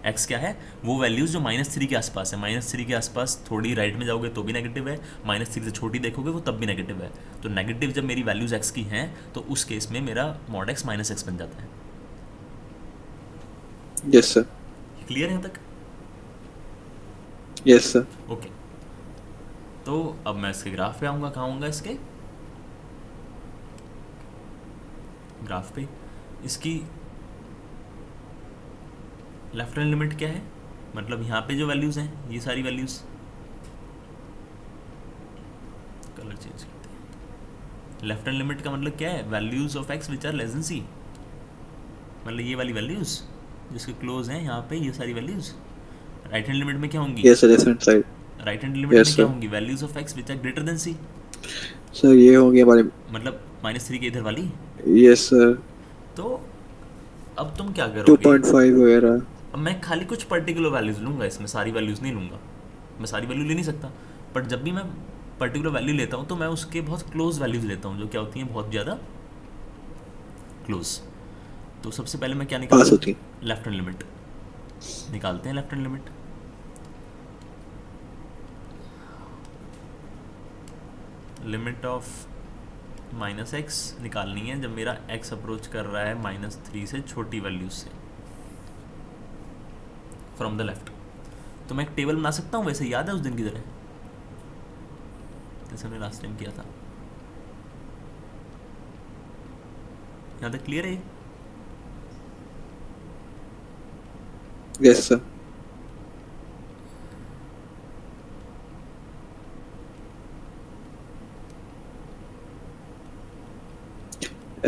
एक्स क्या है, वो वैल्यूज़ जो -3 के आसपास है, -3 के आसपास थोड़ी राइट में जाओगे तो भी नेगेटिव है, -3 से छोटी देखोगे वो तब भी नेगेटिव है। तो नेगेटिव जब मेरी वैल्यूज़ एक्स की हैं तो उस केस में मेरा मॉड एक्स -x बन जाता है। Yes sir. क्लियर है यहाँ तक। Yes sir. ओके, तो अब मैं इसके ग्राफ पे आऊँगा, कहाँ आऊँगा, इसके ग्राफ पे, इसकी लेफ्ट हैंड लिमिट क्या है, मतलब यहाँ पे जो वैल्यूज़ हैं ये सारी वैल्यूज़, कलर चेंज करते हैं। लेफ्ट हैंड लिमिट का मतलब क्या है, values of x which are less than c, मतलब ये वाली वैल्यूज़ जिसके क्लोज हैं यहाँ पे ये सारी वैल्यूज़। राइट हैंड लिमिट में क्या होंगी, yes sir, left hand side, right hand limit yes में क्या sir, होंगी, values of x which are greater than c, sir ये हो गया हमारे, मतलब -3 के इधर वाली। yes sir, तो अब तुम क्या करोगे, 2.5 वगैरह, अब मैं खाली कुछ पर्टिकुलर वैल्यूज़ लूँगा, इसमें सारी वैल्यूज़ नहीं लूँगा, मैं सारी वैल्यू ले नहीं सकता, बट जब भी मैं पर्टिकुलर वैल्यू लेता हूँ तो मैं उसके बहुत क्लोज वैल्यूज़ लेता हूँ जो क्या होती हैं बहुत ज़्यादा क्लोज। तो सबसे पहले मैं क्या पास निकालूँ, होती, लेफ्ट हैंड लिमिट निकालते हैं। Left hand limit, limit of -x निकालनी है जब मेरा x अप्रोच कर रहा है -3 से छोटी वैल्यूज से फ्रॉम द लेफ्ट। तो मैं एक टेबल बना सकता हूँ वैसे, याद है उस दिन की तरह जैसे हमने लास्ट टाइम किया था। यहाँ तक क्लियर है ये? yes sir,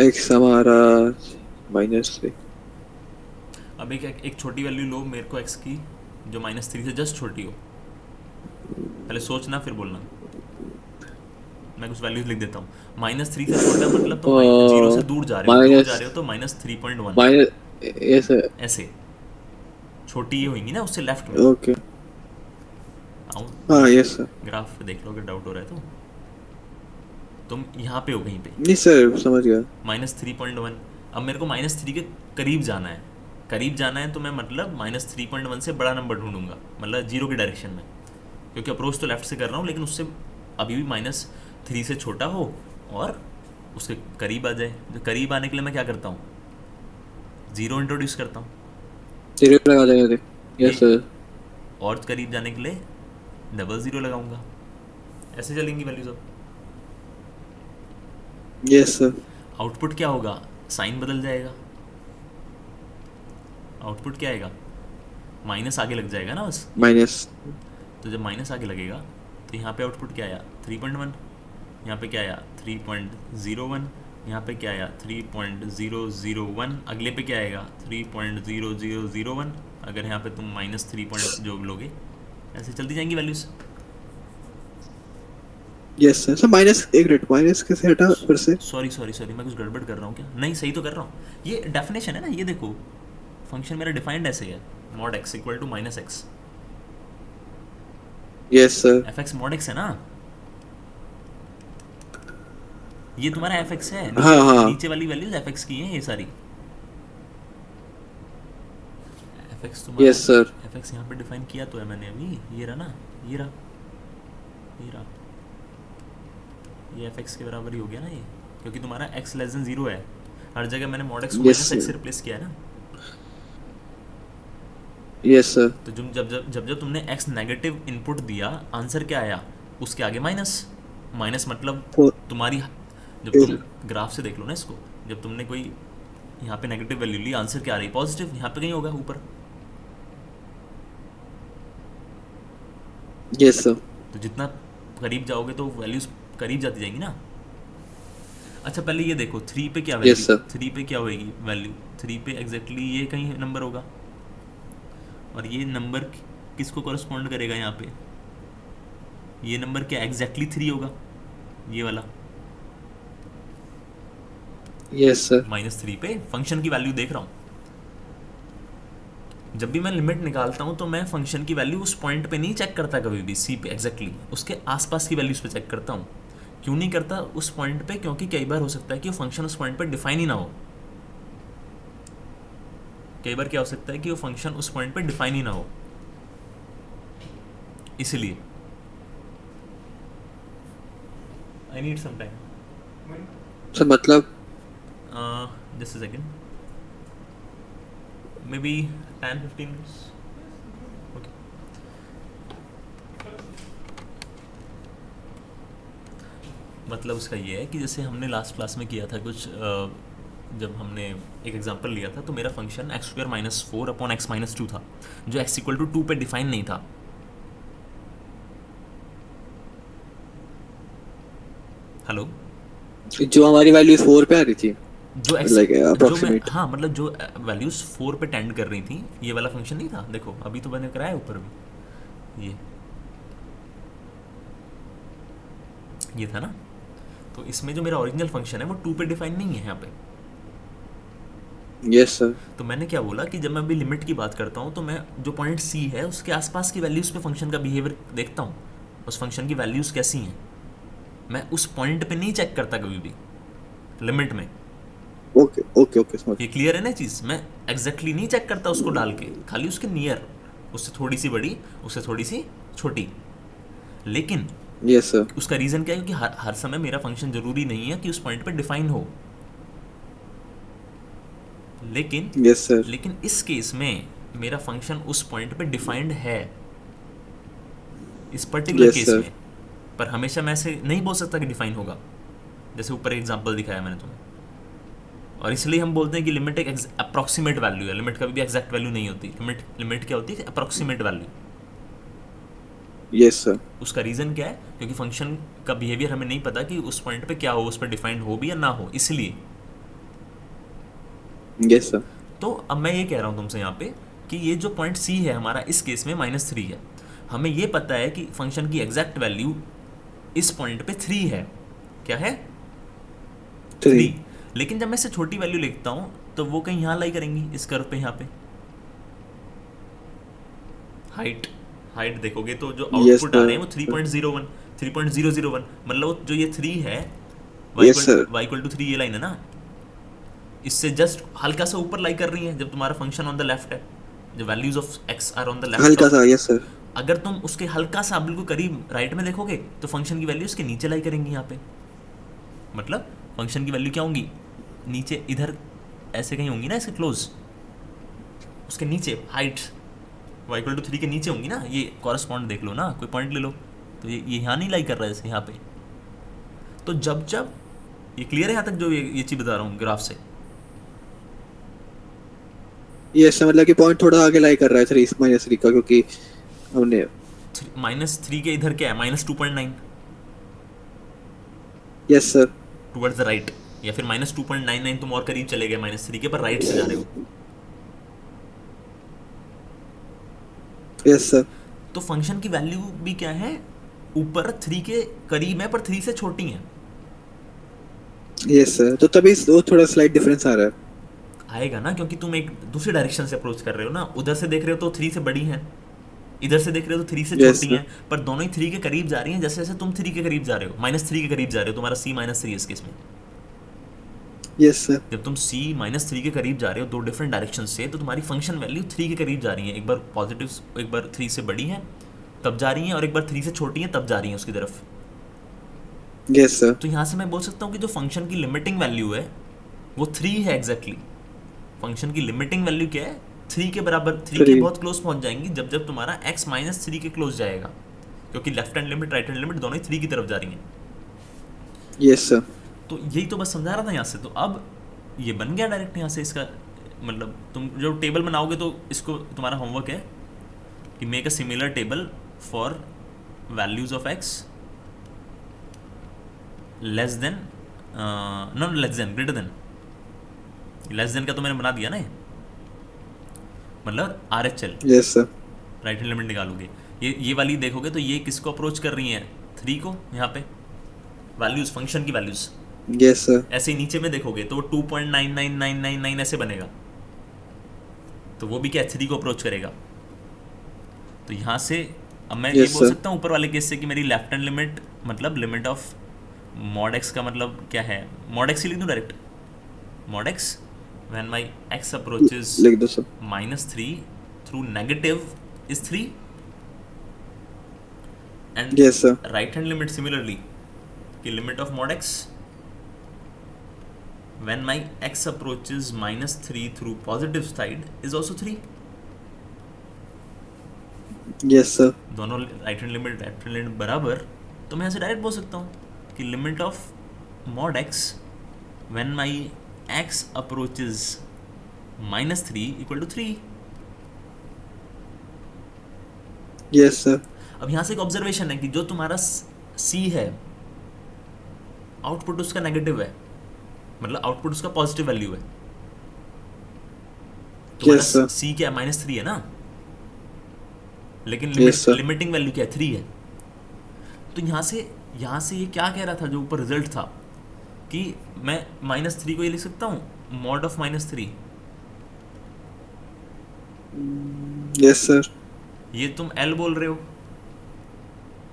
x हमारा -3, अब एक छोटी वैल्यू लो मेरे को x की जो -3 से जस्ट छोटी हो, पहले सोचना फिर बोलना। मैं कुछ वैल्यूज लिख देता हूँ। -3 से छोटा मतलब तुम 0 से दूर जा रहे हो, दूर जा माइनस रहे हो तो -3.1 माइनस, yes sir, ऐसे छोटी ये होंगी ना उससे लेफ्ट में। okay, आऊँ हाँ yes sir, ग्राफ पे देख लो अगर डाउट हो रहा है तो। तुम यहाँ पे हो कहीं पे नहीं सर समझ गया, -3.1, अब मेरे को -3 के करीब जाना है, करीब जाना है तो मैं मतलब -3.1 से बड़ा नंबर ढूंढूंगा, मतलब 0 की डायरेक्शन में, क्योंकि अप्रोच तो लेफ्ट से कर रहा हूँ लेकिन उससे अभी भी -3 से छोटा हो और उसके करीब आ जाए। तो करीब आने के लिए मैं क्या करता हूँ, 0 इंट्रोड्यूस करता हूँ, तेरे लगा देंगे थे, ये yes sir, और करीब जाने के लिए -0 लगाऊंगा, ऐसे चलेंगी वैल्यूज। अब yes sir, आउटपुट क्या होगा, साइन बदल जाएगा, आउटपुट क्या आएगा, माइनस आगे लग जाएगा ना बस। माइनस, तो जब माइनस आगे लगेगा तो यहाँ पे आउटपुट क्या आया 3.1, यहाँ पे क्या आया 3.01, यहाँ पे क्या आया 3.001, अगले पे क्या आएगा 3.0001। अगर यहाँ पे तुम -3 पॉइंट जो लोगे ऐसे चलती जाएंगी values. yes sir, sir minus एक मिनट, माइनस कैसे हटा फिर से, सॉरी सॉरी सॉरी, मैं कुछ गड़बड़ कर रहा हूँ क्या, नहीं सही तो कर रहा हूँ। ये डेफिनेशन है ना, ये देखो फंक्शन मेरा डिफाइंड ऐसे है, mod x equal to -x, yes sir, fx mod x है ना, ये तुम्हारा fx है, हाँ नीचे हाँ, नीचे वाली वैल्यूज fx की हैं ये सारी। fx तुम्हारा, yes sir, fx यहाँ पे डिफाइन किया तो है मैंने अभी, ये रहा ना, ये रहा, ये रहा, ये fx के बराबर ही हो गया ना ये, क्योंकि तुम्हारा x लेस देन 0 है, हर जगह मैंने mod x को yes -x sir, से रिप्लेस किया है ना। yes sir, तो जब तुमने x नेगेटिव इनपुट दिया, आंसर क्या आया, उसके आगे माइनस, माइनस मतलब फोर, तुम्हारी, जब तुम ग्राफ से देख लो ना इसको, जब तुमने कोई यहाँ पे नेगेटिव वैल्यू ली, आंसर क्या आ रही है पॉजिटिव, यहाँ पे कहीं होगा ऊपर। yes sir, तो जितना करीब जाओगे तो वैल्यूज करीब जाती जाएंगी ना। अच्छा पहले ये देखो 3 पे क्या yes वैल्यू, sir, 3 पे क्या होएगी वैल्यू, 3 पे एग्जैक्टली ये कहीं नंबर होगा, और ये नंबर किसको कॉरस्पॉन्ड करेगा यहाँ पे, ये नंबर क्या एग्जैक्टली 3 होगा, ये वाला yes sir, -3 पे फंक्शन की वैल्यू देख रहा हूँ। जब भी मैं लिमिट निकालता हूँ तो मैं फंक्शन की वैल्यू उस पॉइंट पे नहीं चेक करता कभी भी, सी पे एग्जैक्टली उसके आसपास की वैल्यूज पे चेक करता हूँ। क्यों नहीं करता उस पॉइंट पे, क्योंकि कई बार हो सकता है कि वो फंक्शन उस पॉइंट पे डिफाइन ही ना हो, कई बार क्या हो सकता है कि वो फंक्शन उस पॉइंट पे डिफाइन ही ना हो, इसलिए I need some time, sir मतलब, just a second, maybe 10-15 minutes. Okay, मतलब उसका ये है कि जैसे हमने लास्ट क्लास में किया था कुछ जब हमने एक एग्जांपल लिया था तो मेरा function x square minus four upon x minus two था, जो एक्स इक्वल टू टू पे डिफाइन नहीं था। हेलो। जो हमारी वैल्यू 4 पे आ रही थी, जो एक्स लाइक जो मैं अप्रोक्सीमेट। हाँ मतलब जो वैल्यूज फोर पे टेंड कर रही थी, ये वाला फंक्शन नहीं था। देखो अभी तो मैंने कराया ऊपर भी, ये था ना। तो इसमें जो मेरा ओरिजिनल फंक्शन है वो टू पे डिफाइन नहीं है यहाँ पे। Yes sir. तो मैंने क्या बोला कि जब मैं अभी लिमिट की बात करता हूँ तो मैं जो पॉइंट सी है उसके आसपास की वैल्यूज़ पे फंक्शन का बिहेवियर देखता हूँ, उस फंक्शन की वैल्यूज़ कैसी हैं। मैं उस पॉइंट पे नहीं चेक करता कभी भी लिमिट में। ओके ओके ओके, समझ। ये क्लियर है ना चीज़। मैं एग्जैक्टली नहीं चेक करता उसको डाल के, खाली उसके नियर, उससे थोड़ी सी बड़ी, उससे थोड़ी सी छोटी। लेकिन यस सर। उसका रीज़न क्या है, क्योंकि हर समय मेरा फंक्शन ज़रूरी नहीं है कि उस पॉइंट पे डिफाइन हो। लेकिन यस सर। लेकिन इस केस में मेरा फंक्शन उस पॉइंट पे डिफाइंड है, इस पर्टिकुलर यस केस सर। में। पर हमेशा मैं ऐसे नहीं बोल सकता कि डिफाइन होगा, जैसे ऊपर एग्जांपल दिखाया मैंने तुम्हें। और इसलिए हम बोलते हैं कि लिमिट एक अप्रॉक्सीमेट वैल्यू है। लिमिट कभी भी एग्जैक्ट वैल्यू नहीं होती। लिमिट क्या होती है? Approximate value. Yes sir. उसका रीज़न क्या है? क्योंकि फंक्शन का बिहेवियर हमें नहीं पता कि उस पॉइंट पे क्या हो, उस पर डिफाइंड हो भी या ना हो, इसलिए। Yes sir. तो अब मैं ये कह रहा हूँ तुमसे यहाँ पे कि ये जो पॉइंट सी है हमारा, इस केस में माइनस थ्री है। हमें ये पता है कि फंक्शन की एग्जैक्ट वैल्यू इस पॉइंट पे थ्री है। क्या है? 3। थ्री। लेकिन जब मैं इससे छोटी वैल्यू लिखता हूँ तो वो कहीं यहाँ लाई करेंगी, इस कर्व पे, यहाँ पे। हाइट हाइट देखोगे तो जो यस आउटपुट आ रहे हैं वो सर। 3.01, 3.001, मतलब जो ये थ्री है, yes sir. Y equal to three, ये लाइन है ना, इससे जस्ट हल्का सा ऊपर लाई कर रही है जब तुम्हारा फंक्शन ऑन द लेफ्ट है, जो values of x are on the left हल्का ऑफ। सा, यस सर। अगर तुम उसके हल्का सा बिल्कुल करीब राइट में देखोगे तो फंक्शन की वैल्यू उसके नीचे लाई करेंगी यहाँ पे। मतलब फंक्शन की वैल्यू क्या होंगी? नीचे, इधर ऐसे कहीं होंगी ना, इसके क्लोज, उसके नीचे height y equal to three के नीचे होंगी ना। ये कॉरस्पॉन्ड देख लो ना, कोई पॉइंट ले लो, तो ये यहाँ नहीं लाई कर रहा है जैसे यहाँ पे। तो जब जब ये क्लियर है यहाँ तक, जो ये चीज़ बता रहा हूँ ग्राफ से? यस सर, मतलब कि पॉइंट थोड़ा आगे लाई कर रहा है 3 - 3 का, क्योंकि हमने। माइनस थ्री के इधर क्या है? Minus 2.9 yes sir. Towards the right, या फिर माइनस 2.99 तुम और करीब चले गए माइनस थ्री के, पर राइट से जा रहे हो। Yes sir. तो फंक्शन की वैल्यू भी क्या है? ऊपर थ्री के करीब है पर थ्री से छोटी है। यस सर, तो तभी वो थोड़ा स्लाइट डिफरेंस आ रहा है। आएगा ना, क्योंकि तुम एक दूसरी डायरेक्शन से अप्रोच कर रहे हो ना। उधर से देख रहे हो तो थ्री से बड़ी है, इधर से देख रहे हो तो थ्री से यस छोटी सर। हैं, पर दोनों ही थ्री के करीब जा रही हैं। जैसे जैसे तुम थ्री के करीब जा रहे हो, माइनस थ्री के करीब जा रहे हो, तुम्हारा सी माइनस थ्री है इस केस में। Yes sir. जब तुम सी माइनस थ्री के करीब जा रहे हो दो डिफरेंट डायरेक्शन से, तो तुम्हारी फंक्शन वैल्यू थ्री के करीब जा रही है। एक बार पॉजिटिव, एक बार थ्री से बड़ी है तब जा रही हैं, और एक बार थ्री से छोटी हैं तब जा रही हैं उसकी तरफ। Yes sir. तो यहाँ से मैं बोल सकता हूँ कि जो फंक्शन की लिमिटिंग वैल्यू है वो थ्री है एग्जैक्टली। फंक्शन की लिमिटिंग वैल्यू क्या है? थ्री के बराबर, थ्री के 3। बहुत क्लोज पहुंच जाएंगी जब जब तुम्हारा एक्स माइनस थ्री के क्लोज जाएगा, क्योंकि left hand limit right hand limit दोनों ही थ्री की तरफ जा रही हैं। Yes sir. तो यही तो बस समझा रहा था यहाँ से। तो अब ये बन गया डायरेक्ट यहाँ से इसका मतलब। तुम जो टेबल बनाओगे तो इसको, तुम्हारा होमवर्क है कि make a similar table for values of x less than, not less than, greater than. Less than का तो मैंने बना दिया ना ये, मतलब are H L, yes sir. Right hand limit निकालोगे। ये वाली देखोगे तो ये किसको अप्रोच कर रही है? थ्री को। यहाँ पे वैल्यूज, फंक्शन की वैल्यूज। Yes sir. ऐसे ही नीचे में देखोगे तो वो 2.99999 ऐसे बनेगा, तो वो भी क्या, थ्री को अप्रोच करेगा। तो यहाँ से अब मैं ये यस बोल सर। सकता हूँ ऊपर वाले केस से कि मेरी लेफ्ट हैंड लिमिट, मतलब लिमिट ऑफ मॉड एक्स का मतलब क्या है? मॉड एक्स ही लिख दूँ direct. Mod x when my x approaches लिख दो sir. Minus three through negative is three, and yes sir. Right hand limit similarly कि limit of mod x when my x approaches minus 3 through positive side is also 3। Yes sir. दोनों right hand limit left hand limit बराबर, तो मैं ऐसे direct बोल सकता हूँ कि limit of mod x when my x approaches -3 equal to 3। Yes sir. अब यहाँ से एक ऑब्जर्वेशन है कि जो तुम्हारा c है, आउटपुट उसका नेगेटिव है, मतलब आउटपुट उसका पॉजिटिव वैल्यू है। तुम्हारा यस सर। c क्या है, -3 है ना, लेकिन यस सर। लिमिटिंग वैल्यू क्या है, 3 है। तो यहाँ से ये क्या कह रहा था जो ऊपर रिजल्ट था, कि मैं -3 को ये लिख सकता हूँ मॉड ऑफ -3। Yes sir. ये तुम L बोल रहे हो,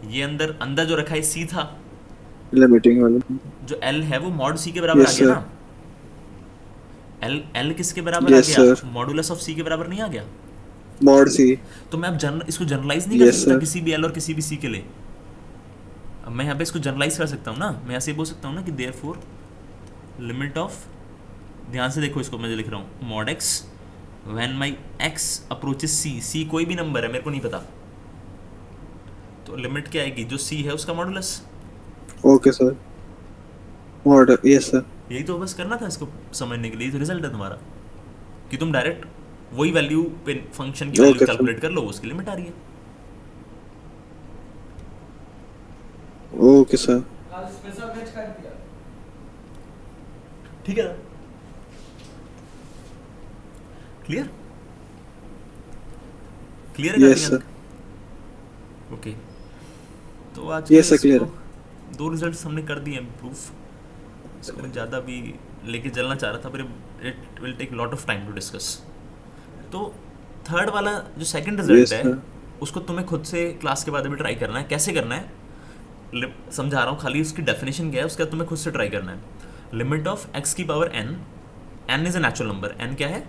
ये अंदर अंदर जो रखा है C था, लिमिटिंग वाला। जो L है वो मॉड C के बराबर आ यस गया सर। ना। L किसके बराबर आ यस गया, सर। मॉडुलस ऑफ C के बराबर नहीं आ गया। Mod c. तो मैं अब इसको जनरलाइज नहीं कर यस सकता सर। किसी भी L और किसी भी C के लिए। अब मैं यहाँ पे इसको जनरलाइज कर सकता हूँ ना, मैं ऐसे बोल सकता हूँ ना कि देयरफॉर लिमिट ऑफ, ध्यान से देखो इसको मैं जो लिख रहा हूँ, mod x when my x approaches C कोई भी नंबर है, मेरे को नहीं पता, तो लिमिट क्या आएगी, जो C है उसका modulus. Okay sir. Mod. Yes sir. यही तो बस करना था इसको समझने के लिए, तो रिजल्ट है तुम्हारा कि तुम डायरेक्ट वही वैल्यू पे फंक्शन की वैल्यू ओके सर। कैलकुलेट कर लो, उसकी लिमिट आ रही है। Okay sir. ठीक है, क्लियर, क्लियर है यस कार्तिक? सर। ओके, तो आज के यस सर, क्लियर इसको है। 2 रिजल्ट्स हमने कर दिए प्रूफ। इसको मैं ज़्यादा भी लेके चलना चाह रहा था, पर it will take lot of time to discuss. तो थर्ड वाला जो सेकंड रिजल्ट यस है, सर। उसको तुम्हें खुद से क्लास के बाद अभी ट्राई करना है। कैसे करना है समझा रहा हूँ, खाली उसकी डेफिनेशन क्या है उसका तुम्हें खुद से ट्राई करना है। लिमिट ऑफ x की power n, n is a natural number, n क्या है,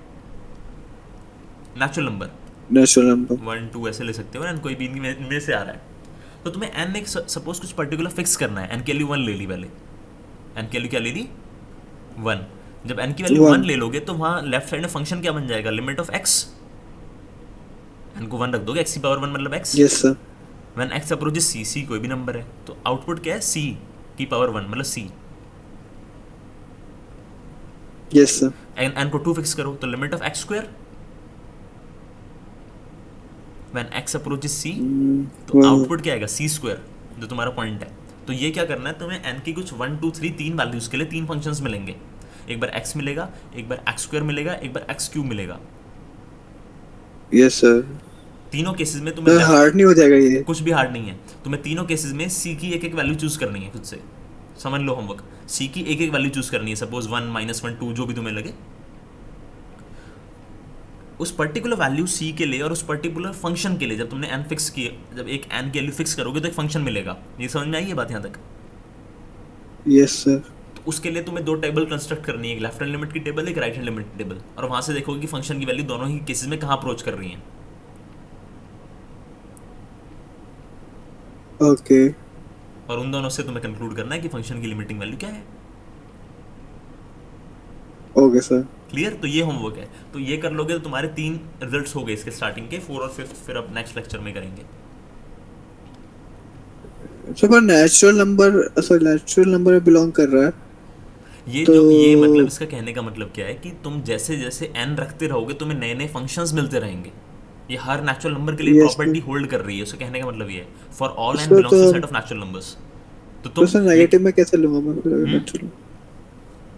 नेचुरल नंबर, नेचुरल नंबर। 1 2 ऐसे ले सकते हो, n कोई भी इनमें से आ रहा है। तो तुम्हें n एक सपोज कुछ पर्टिकुलर फिक्स करना है, n के लिए 1 ले ली पहले, n के लिए क्या ले ली, 1। जब n की वैल्यू 1 वन। ले लोगे तो वहाँ लेफ्ट साइड में फंक्शन क्या बन जाएगा, लिमिट ऑफ x, n को 1 रख दोगे, x की पावर 1 मतलब x। Yes sir. When x approaches c कोई भी नंबर है, तो आउटपुट क्या है, c की पावर 1 मतलब c। Yes sir. n को 2 फिक्स करो तो limit of x square, when x approaches c, तो आउटपुट क्या आएगा, c स्क्वायर, जो तुम्हारा पॉइंट है। तो ये क्या करना है तुम्हें, n की कुछ 1 2 3 3 वैल्यूज के लिए 3 फंक्शंस मिलेंगे। एक बार x मिलेगा, एक बार x स्क्वायर मिलेगा, एक बार x क्यूब मिलेगा। Yes sir. तीनों केसेस में तुम्हें हार्ड नहीं हो जाएगा ये? कुछ भी हार्ड नहीं है, तुम्हें तीनों केसेस में c की एक एक वैल्यू चूज करनी है खुद से। समझ लो होमवर्क, c की एक एक वैल्यू चूज करनी है, सपोज 1 -1 2 जो भी तुम्हें लगे, उस पर्टिकुलर वैल्यू c के लिए और उस पर्टिकुलर फंक्शन के लिए। जब तुमने n फिक्स किए, जब एक n की वैल्यू फिक्स करोगे तो एक फंक्शन मिलेगा। ये समझ में आई है बात यहाँ तक? Yes sir. तो उसके लिए तुम्हें 2 टेबल कंस्ट्रक्ट करनी है, एक लेफ्ट हैंड लिमिट की टेबल, एक राइट हैंड लिमिट की टेबल, और वहां से देखोगे कि फंक्शन की वैल्यू दोनों ही केसेस में कहाँ अप्रोच कर रही है। ओके। और उन दोनों से तुम्हें कंक्लूड करना है कि फंक्शन की लिमिटिंग वैल्यू क्या है। Okay sir. क्लियर? तो ये होमवर्क है, तो ये कर लोगे तो तुम्हारे 3 रिजल्ट्स हो गए इसके स्टार्टिंग के, 4 और 5 फिर अब नेक्स्ट लेक्चर में करेंगे। सर पर नेचुरल नंबर में बिलोंग कर रहा है ये तो जो ये मतलब इसका कहने का मतलब क्या है कि तुम जैसे जैसे n रखते रहोगे तुम्हें नए नए फंक्शंस मिलते रहेंगे। ये हर नेचुरल नंबर के लिए यस प्रॉपर्टी होल्ड कर रही है। उसका कहने का मतलब ये है, for all n sir. Belongs to तो सेट ऑफ नेचुरल नंबर्स। तो तो सर नेगेटिव में कैसे लूंगा मैं? नेचुरल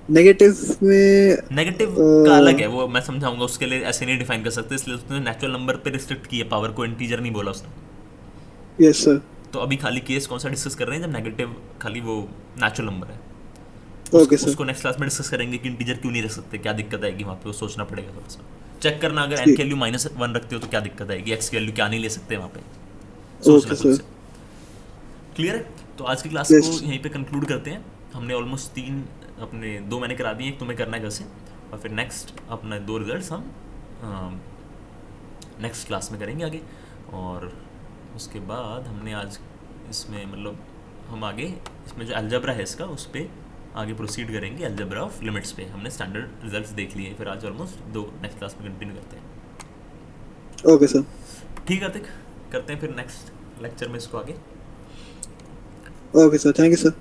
नेगेटिव में नेगेटिव का अलग है, वो मैं समझाऊंगा, उसके लिए ऐसे नहीं डिफाइन कर सकते, इसलिए उसने नेचुरल नंबर पे रिस्ट्रिक्ट किया पावर को, इंटीजर नहीं बोला उसने। Yes sir. तो अभी खाली केस कौन सा डिस्कस कर रहे हैं, जब नेगेटिव खाली वो नेचुरल नंबर है। Okay sir. उसको नेक्स्ट क्लास में डिस्कस करेंगे कि इंटीजर क्यों नहीं रख सकते, क्या दिक्कत आएगी वहाँ पे, वो सोचना पड़ेगा थोड़ा सा। चेक करना, अगर n ठीक। की वैल्यू -1 रखते हो तो क्या दिक्कत आएगी, x की वैल्यू क्या नहीं ले सकते वहाँ पे, सोचना ओके खुद सर। से। क्लियर है? तो आज की क्लास यस। को यहीं पे कंक्लूड करते हैं। हमने ऑलमोस्ट 3 अपने 2 मैंने करा दिए, एक तुम्हें करना है घर से, और फिर नेक्स्ट अपने 2 रिजल्ट्स हम नेक्स्ट क्लास में करेंगे आगे। और उसके बाद हमने आज इसमें मतलब हम आगे इसमें जो अलजेब्रा है इसका, उस पर आगे प्रोसीड करेंगे। अलजेब्रा ऑफ लिमिट्स पे हमने स्टैंडर्ड रिजल्ट्स देख लिए, फिर आज ऑलमोस्ट 2 नेक्स्ट क्लास में कंटिन्यू करते हैं। Okay sir. ठीक है कार्तिक, करते हैं फिर नेक्स्ट लेक्चर में इसको आगे। Okay sir, thank you sir.